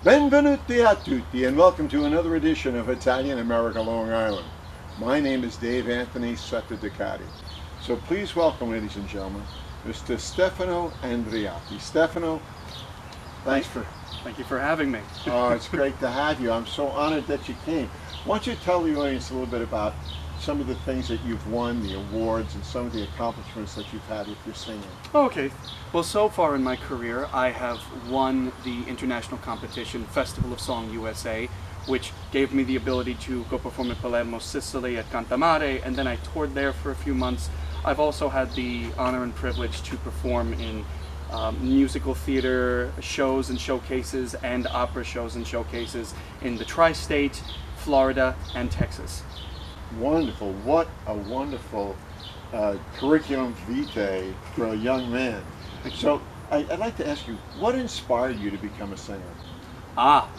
Benvenuti a tutti and welcome to another edition of Italian America Long Island. My name is Dave Anthony Setteducati. So please welcome, ladies and gentlemen, Mr. Stephano Andreotti. Stefano, Thank you for having me. Oh, it's great to have you. I'm so honored that you came. Why don't you tell the audience a little bit about some of the things that you've won, the awards, and some of the accomplishments that you've had with your singing. Okay. Well, so far in my career, I have won the international competition, Festival of Song USA, which gave me the ability to go perform in Palermo, Sicily at Cantamare, and then I toured there for a few months. I've also had the honor and privilege to perform in musical theater shows and showcases and opera shows and showcases in the tri-state, Florida, and Texas. Wonderful. What a wonderful curriculum vitae for a young man. So I'd like to ask you, what inspired you to become a singer?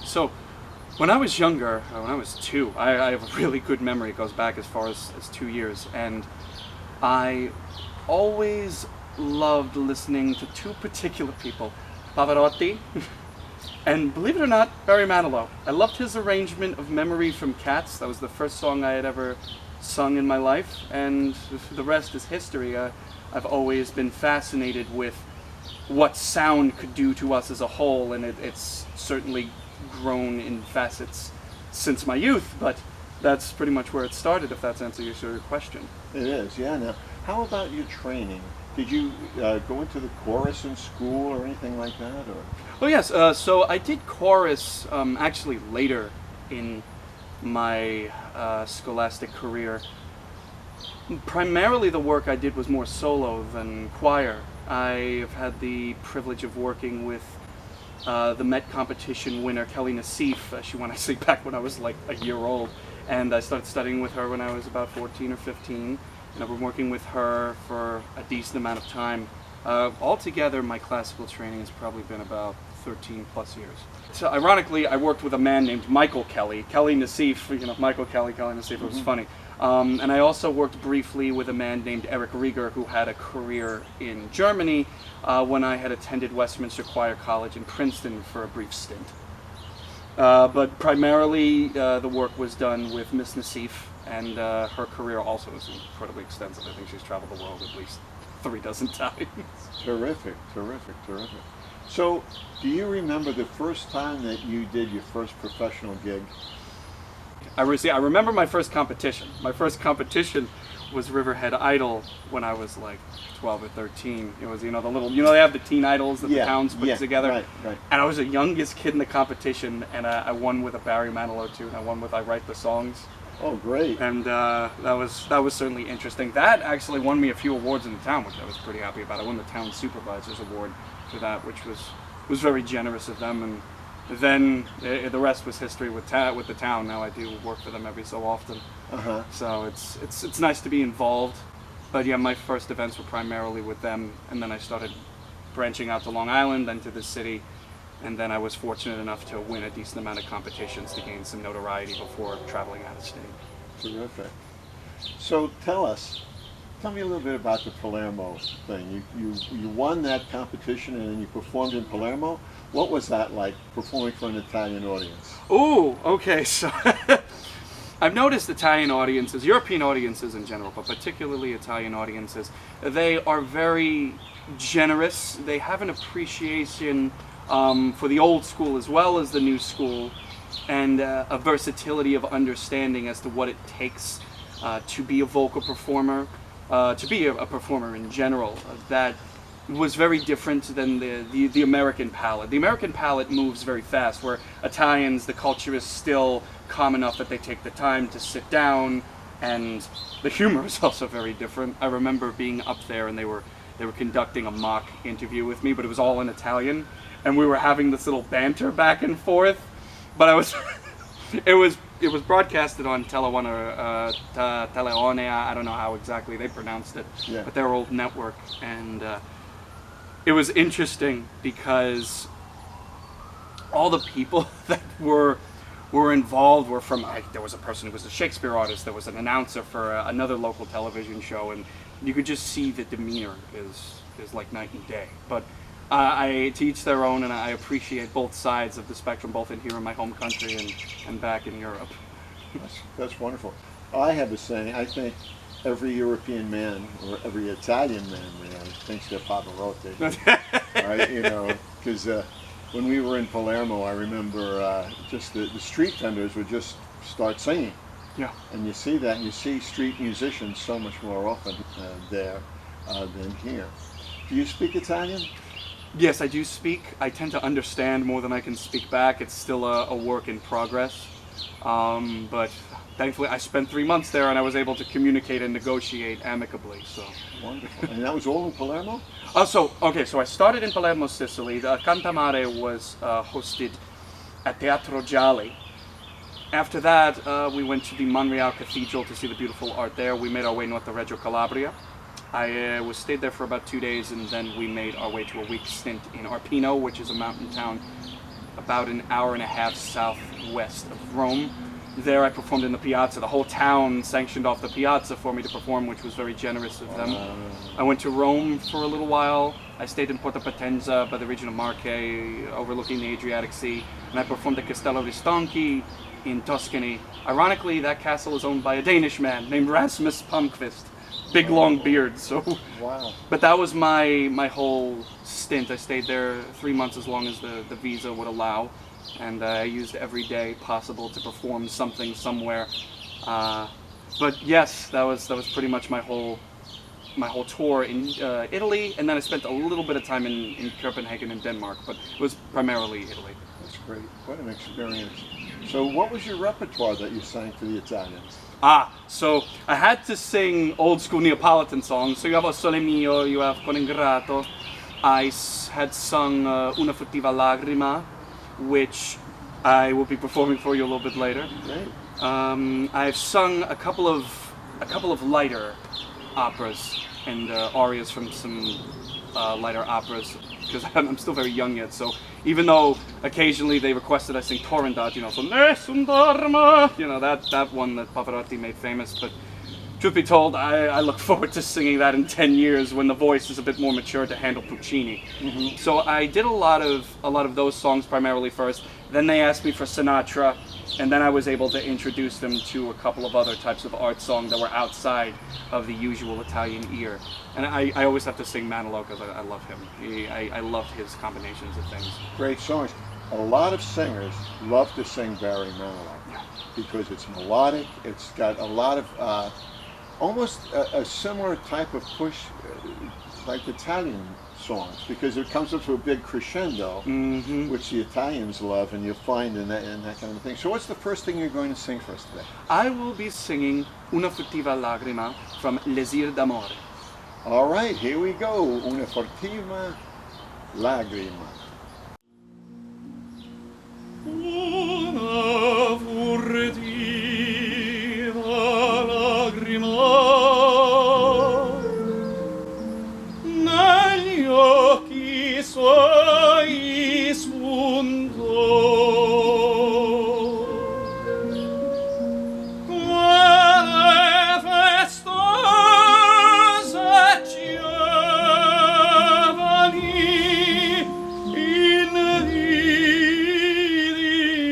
So when I was younger, when I was 2, I have a really good memory. It goes back as far as 2 years. And I always loved listening to 2 particular people, Pavarotti and, believe it or not, Barry Manilow. I loved his arrangement of Memory from Cats. That was the first song I had ever sung in my life, and the rest is history. I've always been fascinated with what sound could do to us as a whole, and it's certainly grown in facets since my youth, but that's pretty much where it started, if that's answers your question. It is, yeah. Now, how about your training? Did you go into the chorus in school or anything like that? Or? Oh yes, so I did chorus actually later in my scholastic career. Primarily the work I did was more solo than choir. I have had the privilege of working with the Met competition winner Kelly Nassif. She won actually back when I was like a year old, and I started studying with her when I was about 14 or 15. And I've been working with her for a decent amount of time. Altogether, my classical training has probably been about 13 plus years. So ironically, I worked with a man named Michael Kelly. Kelly Nassif, Michael Kelly, Kelly Nassif, it was funny. And I also worked briefly with a man named Eric Rieger, who had a career in Germany when I had attended Westminster Choir College in Princeton for a brief stint. But primarily, the work was done with Miss Nassif, and her career also is incredibly extensive. I think she's traveled the world at least 3 dozen times. Terrific, terrific, terrific. So, do you remember the first time that you did your first professional gig? I remember my first competition. My first competition was Riverhead Idol when I was like 12 or 13. It was, the little, they have the teen idols that the towns put together. Right. And I was the youngest kid in the competition, and I won with a Barry Manilow tune. I won with I Write the Songs. Oh, great. And that was certainly interesting. That actually won me a few awards in the town, which I was pretty happy about. I won the Town Supervisor's Award for that, which was very generous of them. And then the rest was history with the town. Now I do work for them every so often. So it's nice to be involved. But yeah, my first events were primarily with them, and then I started branching out to Long Island, then to the city. And then I was fortunate enough to win a decent amount of competitions to gain some notoriety before traveling out of state. Terrific. So tell me a little bit about the Palermo thing. You won that competition and then you performed in Palermo. What was that like, performing for an Italian audience? Ooh, okay, so I've noticed Italian audiences, European audiences in general, but particularly Italian audiences, they are very generous. They have an appreciation for the old school as well as the new school, and a versatility of understanding as to what it takes to be a vocal performer, to be a performer in general. That was very different than the American palette. The American palette moves very fast, where Italians, the culture is still calm enough that they take the time to sit down, and the humor is also very different. I remember being up there and they were conducting a mock interview with me, but it was all in Italian. And we were having this little banter back and forth, but it was broadcasted on Teleone, I don't know how exactly they pronounced it, but their old network, and it was interesting because all the people that were involved were from, there was a person who was a Shakespeare artist, there was an announcer for another local television show, and you could just see the demeanor is like night and day. But I to each their own, and I appreciate both sides of the spectrum, both in here in my home country and back in Europe. That's wonderful. I have a saying, I think every European man, or every Italian man really, thinks they're Pavarotti. Right? You know, because when we were in Palermo, I remember just the street vendors would just start singing. Yeah. And you see that, and you see street musicians so much more often there than here. Do you speak Italian? Yes, I do speak. I tend to understand more than I can speak back. It's still a work in progress. But thankfully, I spent 3 months there, and I was able to communicate and negotiate amicably. So wonderful. And that was all in Palermo? So I started in Palermo, Sicily. The Cantamare was hosted at Teatro Gialli. After that, we went to the Monreale Cathedral to see the beautiful art there. We made our way north to Reggio Calabria. I stayed there for about 2 days, and then we made our way to a week stint in Arpino, which is a mountain town about an hour and a half southwest of Rome. There I performed in the piazza. The whole town sanctioned off the piazza for me to perform, which was very generous of them. I went to Rome for a little while. I stayed in Porta Potenza by the region of Marche, overlooking the Adriatic Sea, and I performed at Castello di Stonchi in Tuscany. Ironically, that castle is owned by a Danish man named Rasmus Palmqvist. Big long beard, so. Wow. But that was my whole stint. I stayed there 3 months, as long as the visa would allow, and I used every day possible to perform something somewhere. But yes, that was pretty much my whole tour in Italy, and then I spent a little bit of time in Copenhagen and Denmark, but it was primarily Italy. That's great. What an experience. So what was your repertoire that you sang for the Italians? So I had to sing old school Neapolitan songs. So you have O Sole Mio, you have Con Ingrato. I had sung Una Furtiva Lagrima, which I will be performing for you a little bit later. Great. I've sung a couple of lighter operas and arias from some lighter operas, because I'm still very young yet, so even though occasionally they requested I sing Torrendad, you know, so Nessun Dorma, you know, that one that Pavarotti made famous, but truth be told, I look forward to singing that in 10 years when the voice is a bit more mature to handle Puccini. Mm-hmm. So I did a lot of those songs primarily first, then they asked me for Sinatra, and then I was able to introduce them to a couple of other types of art songs that were outside of the usual Italian ear. And I always have to sing Manilow because I love him. I loved his combinations of things. Great songs. A lot of singers love to sing Barry Manilow, yeah, because it's melodic, it's got a lot of, almost a similar type of push, like Italian songs, because it comes up to a big crescendo, mm-hmm, which the Italians love, and you'll find in that kind of thing. So what's the first thing you're going to sing for us today? I will be singing Una Furtiva Lagrima from L'Esir d'Amore. All right, here we go. Una Furtiva Lagrima. Una furtiva lagrima negli occhi suoi spuntò. Quale festosa giovani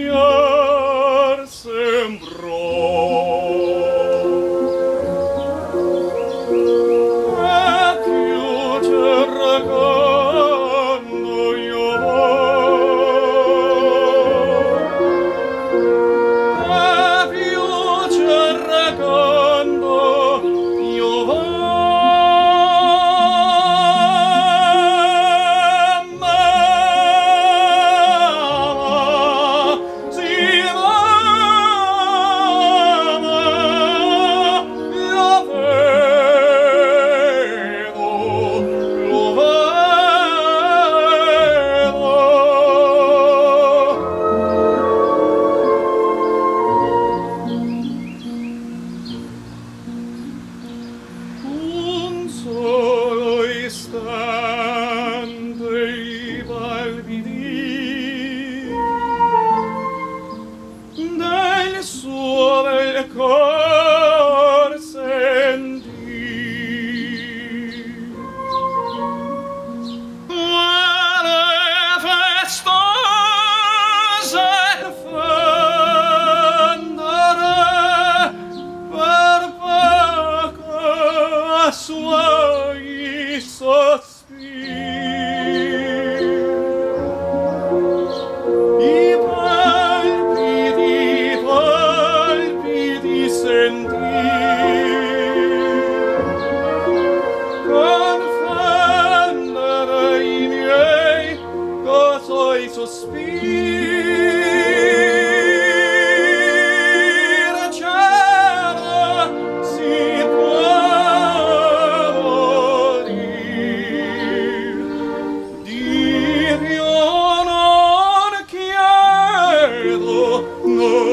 invidiar sembrò. E più cercando io e più cercando io un solo istante i palpiti del suo bel cor sentì.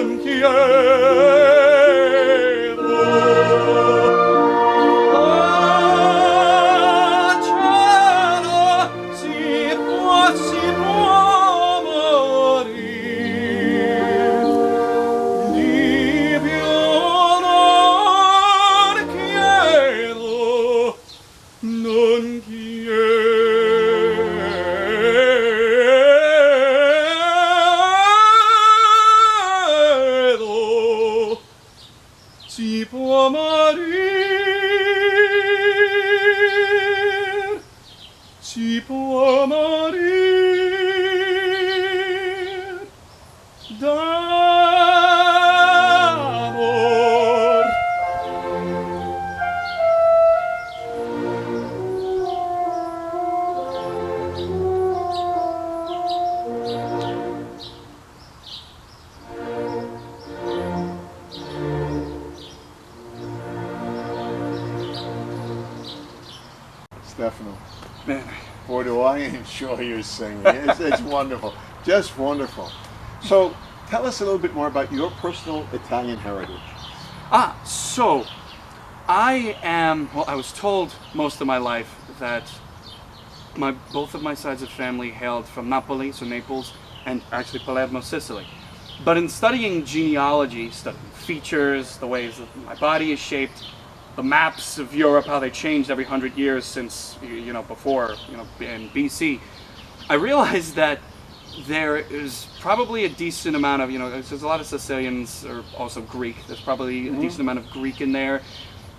non chiedo si può morir, si può morir d'amor. Stefano, Man, boy, do I enjoy your singing. It's wonderful, just wonderful. So, tell us a little bit more about your personal Italian heritage. So I was told most of my life that both of my sides of family hailed from Napoli, so Naples, and actually Palermo, Sicily. But in studying genealogy, studying features, the ways that my body is shaped, the maps of Europe, how they changed every 100 years since, before, in BC, I realized that there is probably a decent amount of, there's a lot of Sicilians, or also Greek. There's probably a decent amount of Greek in there.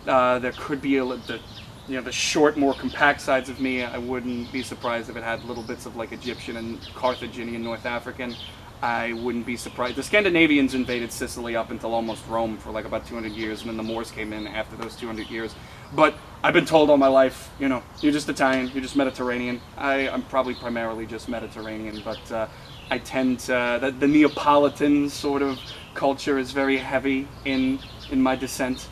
There could be the short, more compact sides of me. I wouldn't be surprised if it had little bits of like Egyptian and Carthaginian, North African. I wouldn't be surprised. The Scandinavians invaded Sicily up until almost Rome for like about 200 years, and then the Moors came in after those 200 years. But I've been told all my life, you're just Italian, you're just Mediterranean. I'm probably primarily just Mediterranean, but I tend to, the Neapolitan sort of culture is very heavy in my descent.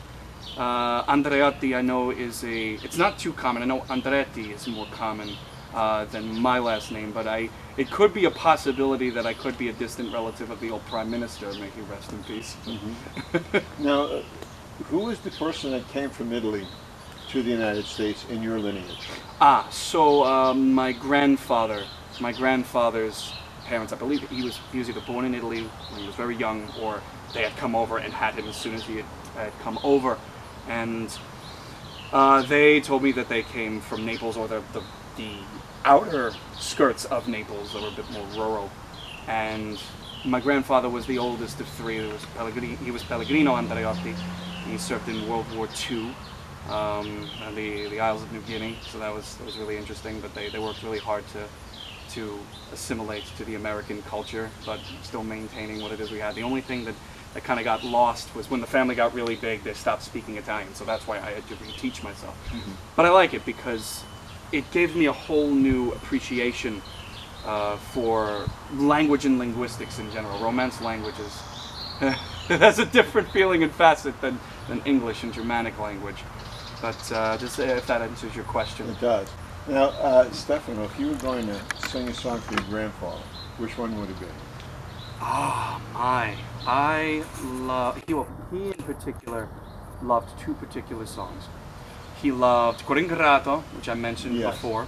Andreotti, I know, it's not too common. I know Andretti is more common than my last name, but it could be a possibility that I could be a distant relative of the old Prime Minister, may he rest in peace. Now, who was the person that came from Italy to the United States in your lineage? So my grandfather's parents, I believe he was either born in Italy when he was very young, or they had come over and had him as soon as he had come over. And they told me that they came from Naples, or the outer skirts of Naples that were a bit more rural. And my grandfather was the oldest of three. He was Pellegrino Andreotti. He served in World War II, the Isles of New Guinea. So that was really interesting. But they worked really hard to assimilate to the American culture, but still maintaining what it is we had. The only thing that kind of got lost was when the family got really big, they stopped speaking Italian. So that's why I had to reteach myself. But I like it because it gave me a whole new appreciation for language and linguistics in general. Romance languages it has a different feeling and facet than English and Germanic language. But just if that answers your question. It does. Now, Stefano, if you were going to sing a song for your grandfather, which one would it be? He in particular loved two particular songs. He loved Cor Ingrato, which I mentioned before,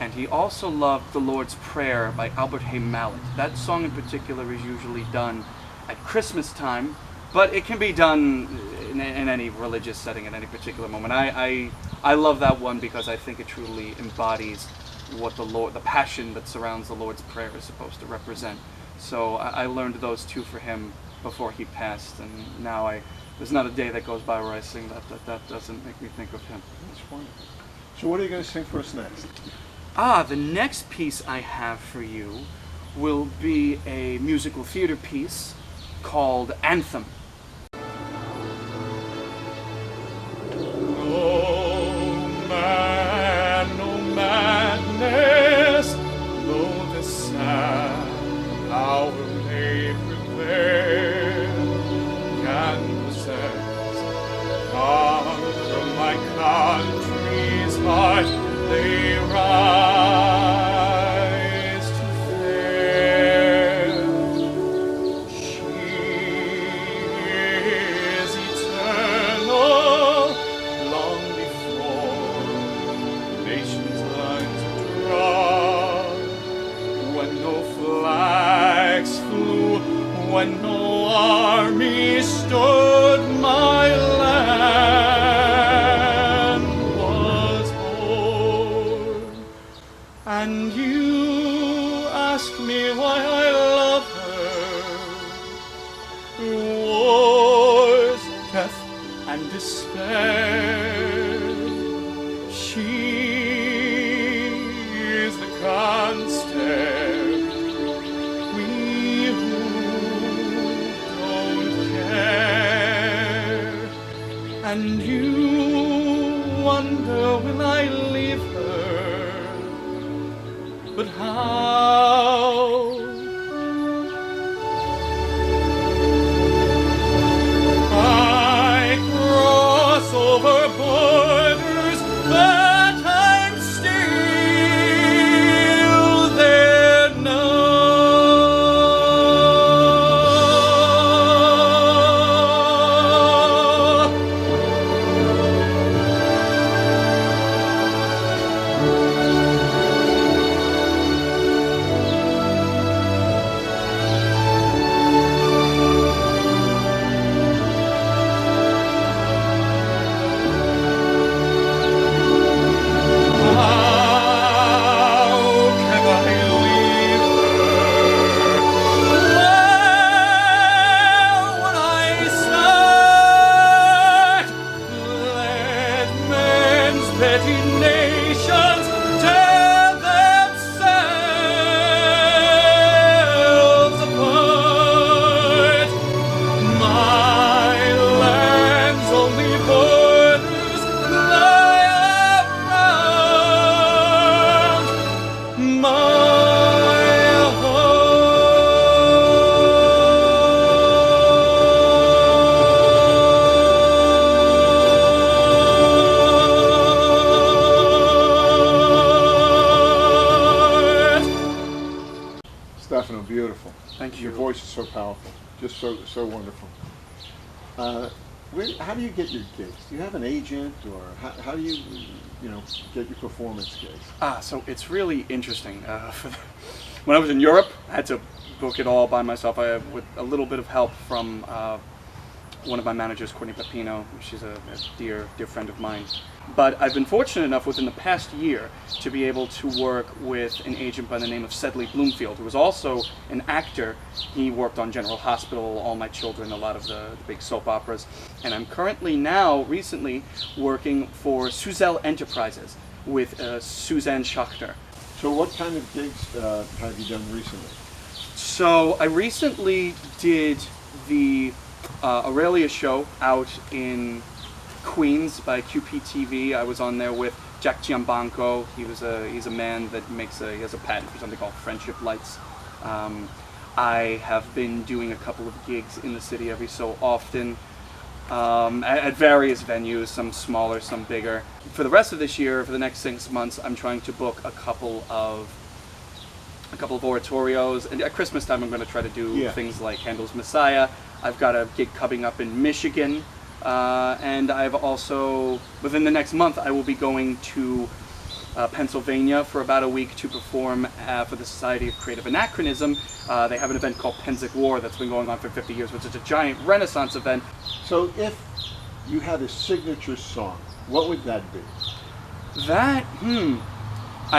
and he also loved The Lord's Prayer by Albert Hay Mallet. That song in particular is usually done at Christmas time, but it can be done in any religious setting at any particular moment. I love that one because I think it truly embodies what the passion that surrounds the Lord's Prayer is supposed to represent. So I learned those two for him before he passed, and now there's not a day that goes by where I sing that doesn't make me think of him. That's wonderful. So what are you going to sing for us next? The next piece I have for you will be a musical theater piece called Anthem. No madness, though the sad hour may prevail, can possess. Come from my country's heart, they rise to fail. She when no army stood, my land was born. And you ask me why I love her. Wars, death, and despair. She is the constant. We who don't care. And you wonder, will I leave her? But how? I cross over borders, but I'm still there now. Petty nations tear themselves apart. My land's only borders lie around my Stephano, beautiful. Thank you. Your voice is so powerful, just so wonderful. How do you get your gigs? Do you have an agent, or how do you get your performance gigs? So it's really interesting. When I was in Europe, I had to book it all by myself. With a little bit of help from one of my managers, Courtney Pepino. She's a dear friend of mine. But I've been fortunate enough within the past year to be able to work with an agent by the name of Sedley Bloomfield, who was also an actor. He worked on General Hospital, All My Children, a lot of the big soap operas. And I'm currently recently working for Suzel Enterprises with Suzanne Schachter. So what kind of gigs have you done recently? So I recently did the Aurelia show out in Queens by QPTV. I was on there with Jack Giambanco. He's a man that he has a patent for something called Friendship Lights. I have been doing a couple of gigs in the city every so often at various venues, some smaller, some bigger. For the rest of this year, for the next 6 months, I'm trying to book a couple of oratorios, and at Christmas time I'm going to try to do things like Handel's Messiah. I've got a gig coming up in Michigan. And I've also, within the next month, I will be going to Pennsylvania for about a week to perform for the Society of Creative Anachronism. They have an event called Penzic War that's been going on for 50 years, which is a giant Renaissance event. So if you had a signature song, what would that be? I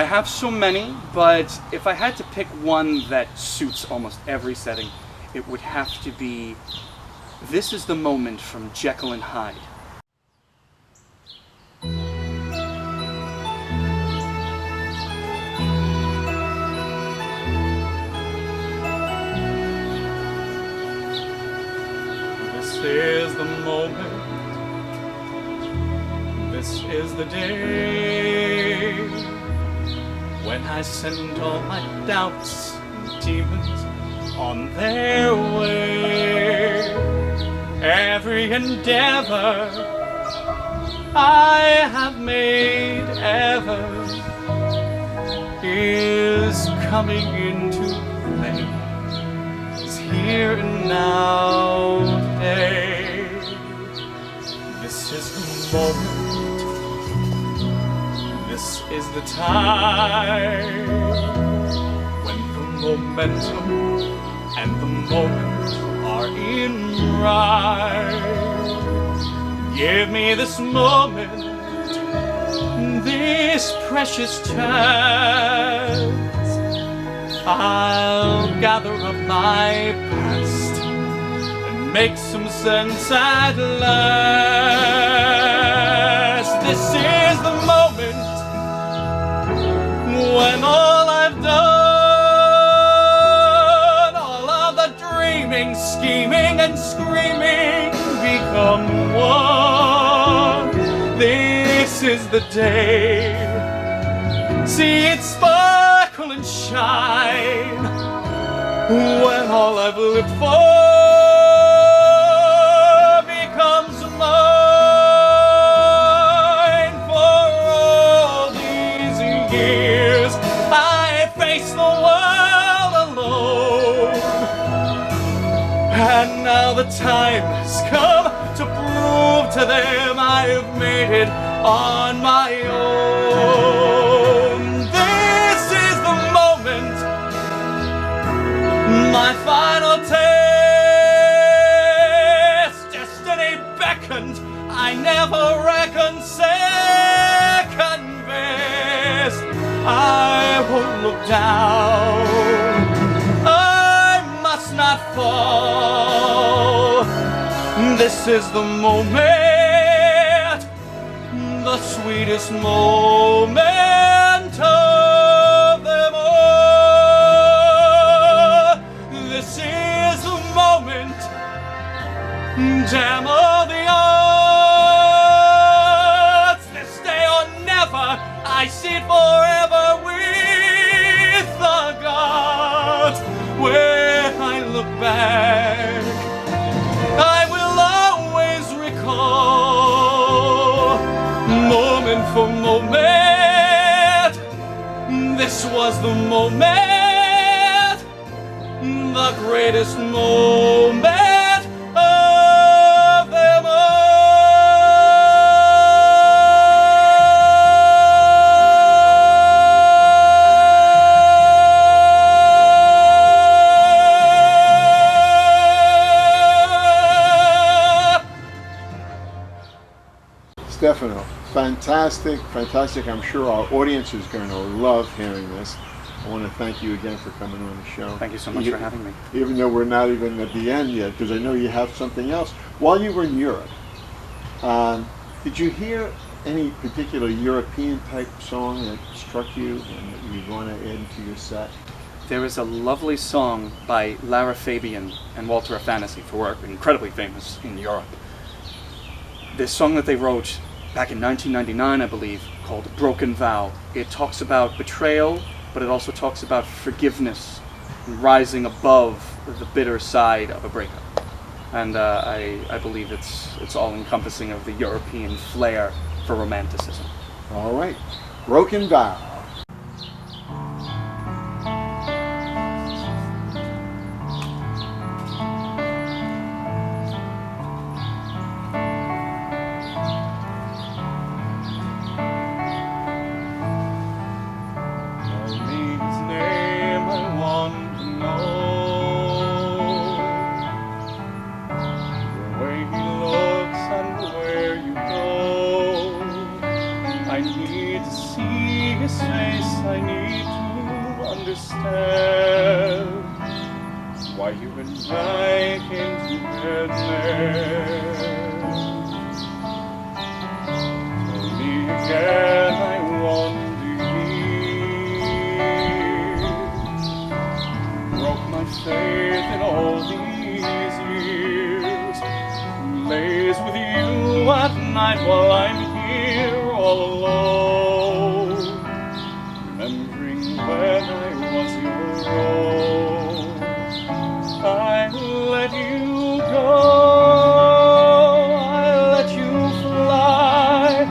have so many, but if I had to pick one that suits almost every setting, it would have to be This Is the Moment from Jekyll and Hyde. This is the moment, this is the day, when I send all my doubts and demons on their way. Every endeavor I have made ever is coming into play. It's here and now today. This is the moment, this is the time, when the momentum and the moment are in rhyme. Give me this moment, this precious chance. I'll gather up my past and make some sense at last. This is the moment when all I've done, all of the dreaming, scheming, and screaming become one. This is the day. See it sparkle and shine when all I've lived for becomes mine. For all these years I faced the world alone, and now the time has come to prove to them I've made it on my own. This is the moment, my final test. Destiny beckoned, I never reckoned second best. I won't look down, I must not fall. This is the moment, the sweetest moment of them all. This is the moment, damn all the odds. This day or never, I see it forever with the gods. When I look back, I will always recall, moment for moment, this was the moment, the greatest moment of them all. Stephano, fantastic, fantastic. I'm sure our audience is going to love hearing this. I want to thank you again for coming on the show. Thank you so much for having me. Even though we're not even at the end yet, because I know you have something else. While you were in Europe, did you hear any particular European type song that struck you and that you'd want to add into your set? There is a lovely song by Lara Fabian and Walter Afanasy, who are incredibly famous in Europe. This song that they wrote back in 1999, I believe, called Broken Vow. It talks about betrayal, but it also talks about forgiveness and rising above the bitter side of a breakup. And I believe it's all encompassing of the European flair for romanticism. All right, Broken Vow. Why you and I came together. Tell me again, I wonder. Broke my faith in all these years. Who lays with you at night while I'm here all alone? Remembering when I was your own. I let you go, I let you fly.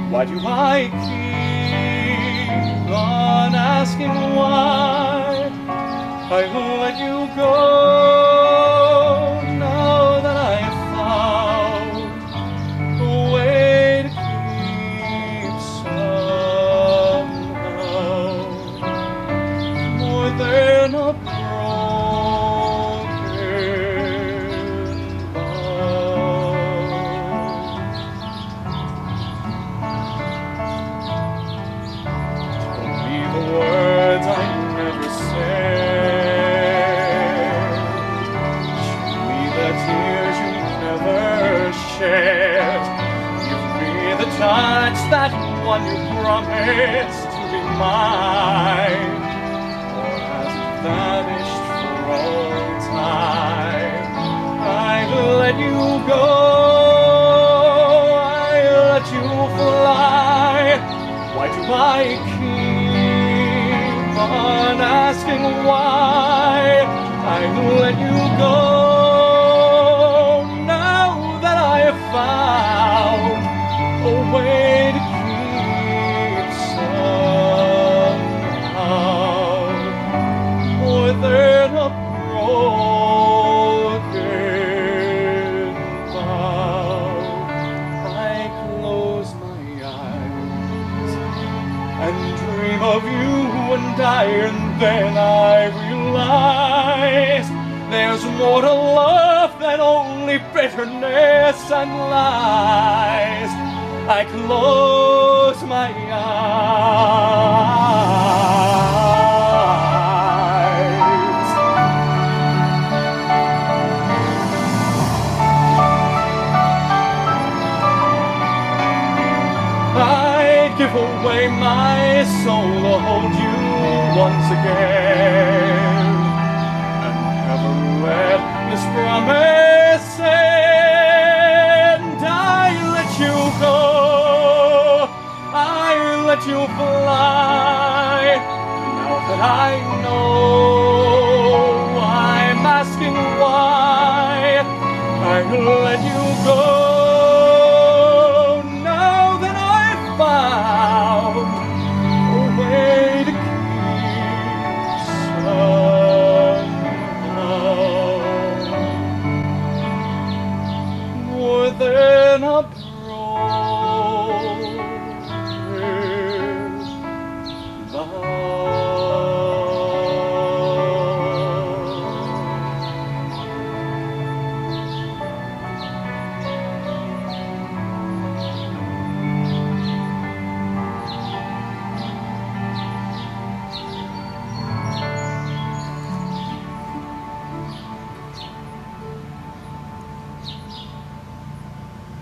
Why do I keep on asking why? I let you go now that I have found a way to keep somehow more than a promise. shared. Give me the touch, that one you promised to be mine. Or has it vanished for all time? I let you go, I let you fly. Why do I keep on asking why? I let you go now that I have found a way to keep somehow more than a broken vow. I close my eyes and dream of you and then I realize there's more to love than only bitterness and lies. I close my eyes. I'd give away my soul to hold you once again, and never let this promise end. I let you go, I let you fly. Now that I know I'm asking why, I let you go. Now that I've found a way to more than a broken vow.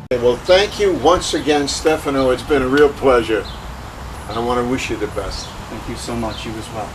Well, thank you once again, Stephano. It's been a real pleasure. I want to wish you the best. Thank you so much. You as well.